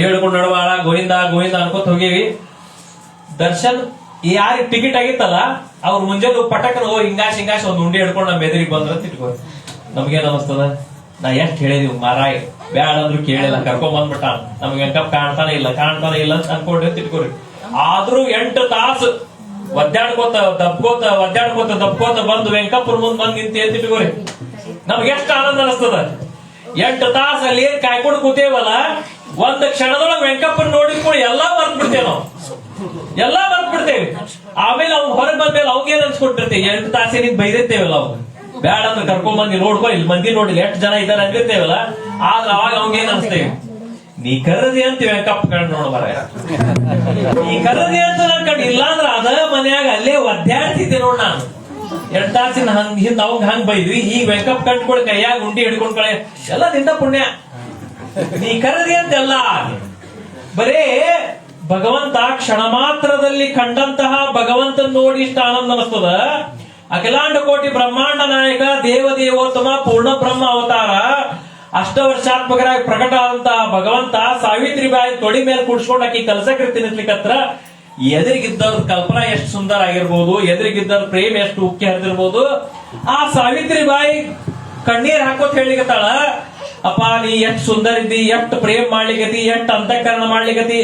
ಹೇಳ್ಕೊಂಡು ನಡವಾಳ ಗೋವಿಂದ ಗೋವಿಂದ ಅನ್ಕೋತ ಹೋಗಿವಿ. ದರ್ಶನ್ ಯಾರಿಗೆ ಟಿಕೆಟ್ ಆಗಿತ್ತಲ್ಲ ಅವ್ರು ಮುಂಜಾನೆ ಪಟಕನ ಹಿಂಗಾಶ್ ಒಂದ್ ಉಂಡಿ ಹಿಡ್ಕೊಂಡು ನಮ್ಮ ಎದುರಿಗೆ ಬಂದ್ರ ಇಟ್ಕೋ. ನಮ್ಗೇನ್ ಅನಸ್ತದ, ನಾ ಎಷ್ಟ್ ಹೇಳಿದೀವಿ ಮಾರಾಯ್, ಬ್ಯಾಡ ಅಂದ್ರು ಕೇಳಿಲ್ಲ, ಕರ್ಕೊಂಡ್ ಬಂದ್ಬಿಟ್ಟ. ನಮ್ಗೆ ವೆಂಕಪ್ಪ ಕಾಣ್ತಾನೆ ಇಲ್ಲ ಅಂತ ಅನ್ಕೊಂಡ್ರೆ ತಿಟ್ಕೋರಿ. ಆದ್ರೂ 8 ತಾಸು ಒದ್ದಾಡ್ಕೋತ ದಬ್ಕೋತ ಬಂದು ವೆಂಕಪ್ಪರ ಮುಂದ್ ಬಂದ್ ನಿಂತ ತಿಟ್ಕೋರಿ. ನಮ್ಗೆ ಎಷ್ಟು ಆನಂದ ಅನಿಸ್ತದ. 8 ತಾಸು ಅಲ್ಲಿ ಏನ್ ಕಾಯ್ಕೊಂಡು ಕೂತೇವಲ್ಲ, ಒಂದ್ ಕ್ಷಣದೊಳಗೆ ವೆಂಕಪ್ಪನ ನೋಡಿದ್ಕೊಂಡು ಎಲ್ಲಾ ಮರ್ತ್ ಬಿಡ್ತೇವೆ ನಾವು, ಎಲ್ಲಾ ಮರ್ತ್ ಬಿಡ್ತೇವೆ. ಆಮೇಲೆ ಅವ್ನು ಹೊರಗೆ ಬಂದ್ಮೇಲೆ ಅವ್ಗೇನ್ ಅನ್ಸ್ಕೊಟ್ಟಿರ್ತೇವೆ, 8 ತಾಸೇನಿಂದ ಬೈದಿರ್ತೇವಲ್ಲ ಅವ್ನು, ಬ್ಯಾಡ ಅಂದ್ರೆ ಕರ್ಕೊಂಡ್ ಬಂದಿ ನೋಡ್ಕೊ, ಇಲ್ಲಿ ಮಂದಿ ನೋಡಿಲ್ಲ ಎಷ್ಟು ಜನ ಇದ್ದಾರೆ ಅಂದಿರ್ತೇವಲ್ಲ. ಆದ್ರೆ ಅವಾಗ ಅವ್ಗೇನ್ ಅನ್ಸ್ತೇವೆ, ನೀ ಕರದಿ ಅಂತ ವೆಂಕಪ್ಪ ಕಂಡು ನೋಡ್ಬಾರ, ನೀ ಕರದಿ ಅಂತ ನನ್ ಕಂಡು. ಇಲ್ಲಾಂದ್ರ ಅದ ಮನ್ಯಾಗ ಅಲ್ಲೇ ಒದ್ದಾಡ್ತಿದ್ದೆ ನೋಡ್ ನಾನು. 8 ತಾಸಿನ ಹಿಂದ್ ಅವಂಗ ಹಂಗ್ ಬೈದ್ವಿ, ಈಗ ವೆಂಕಪ್ಪ ಕಂಡ್ಕೊಳ್ ಕೈಯಾಗ ಉಂಡಿ ಹಿಡ್ಕೊಂಡ್ ಕಳೆ ಎಲ್ಲ ನಿಂದ ಪುಣ್ಯ. ನೀ ಕರದಿ ಅಂತೆಲ್ಲ ಬರೇ ಭಗವಂತ ಕ್ಷಣ ಮಾತ್ರದಲ್ಲಿ ಕಂಡಂತಹ ಭಗವಂತನ ನೋಡಿ ಇಷ್ಟ ಆನಂದ ಅನಿಸ್ತದ. ಅಖಿಲಾಂಡ ಕೋಟಿ ಬ್ರಹ್ಮಾಂಡ ನಾಯಕ ದೇವದೇವೋತ್ತಮ ಪೂರ್ಣ ಬ್ರಹ್ಮ ಅವತಾರ ಅಷ್ಟವರ್ಷಾತ್ಮಕರಾಗಿ ಪ್ರಕಟ ಆದಂತಹ ಭಗವಂತ ಸಾವಿತ್ರಿಬಾಯಿ ತೊಡಿ ಮೇಲೆ ಕುಡ್ಸ್ಕೊಂಡು ಆಕಿ ಕಲಸಕೃತಿ ನಿಂತ್ಲಿಕ್ಕತ್ರ ಎದುರಿಗಿದ್ದವ್ರ ಕಲ್ಪನಾ ಎಷ್ಟು ಸುಂದರ ಆಗಿರ್ಬೋದು, ಎದುರಿಗಿದ್ದವ್ರ ಪ್ರೇಮ ಎಷ್ಟು ಉಕ್ಕಿ ಹರಿದಿರ್ಬೋದು. ಆ ಸಾವಿತ್ರಿಬಾಯಿ ಕಣ್ಣೀರ್ ಹಾಕೋತ್ ಹೇಳಿಕತ್ತಾಳ, ಅಪ್ಪ ನೀ ಎಷ್ಟು ಸುಂದರ ಇದ್ದಿ, ಎಷ್ಟು ಪ್ರೇಮ್ ಮಾಡ್ಲಿಕತಿ, ಎಷ್ಟು ಅಂತಃಕರಣ ಮಾಡ್ಲಿಕತಿ,